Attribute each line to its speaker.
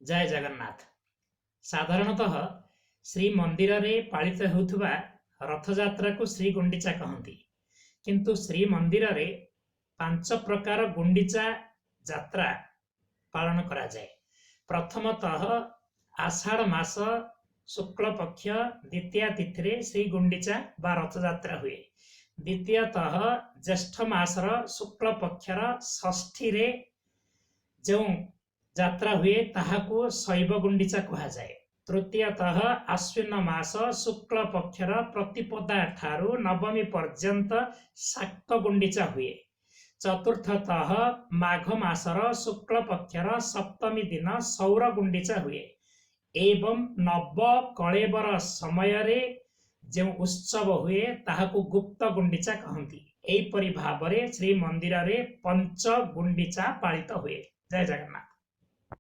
Speaker 1: जय जगन्नाथ। साधारणतः श्री मंदिर रे पालित होउथुबा रथ यात्रा को श्री गुंडीचा कहती, किंतु श्री मंदिर रे 5 प्रकार गुंडीचा यात्रा पालन करा जाए। प्रथमतः आषाढ़ मास शुक्ल पक्ष द्वितीय तिथि श्री गुंडीचा बा रथ यात्रा हुए। द्वितीयतः ज्येष्ठ मासर शुक्ल पक्षर षष्ठी रे जो यात्रा हुए ताहाको शैव गुंडीचा कहा जाए। तृतीयतः आश्विन मास शुक्ल पक्षर प्रतिपदा ठारू नवमी पर्यंत शाक्त गुंडीचा हुए। चतुर्थतः माघ मासर शुक्ल पक्षर सप्तमी दिन सौर गुंडीचा हुए एवं नव कलेबर समय रे जो उत्सव हुए ताहाको गुप्त गुंडीचा कहती। एपरि भावरे श्री मंदिर रे पंच गुंडीचा पालित हुए। जय जगन्नाथ।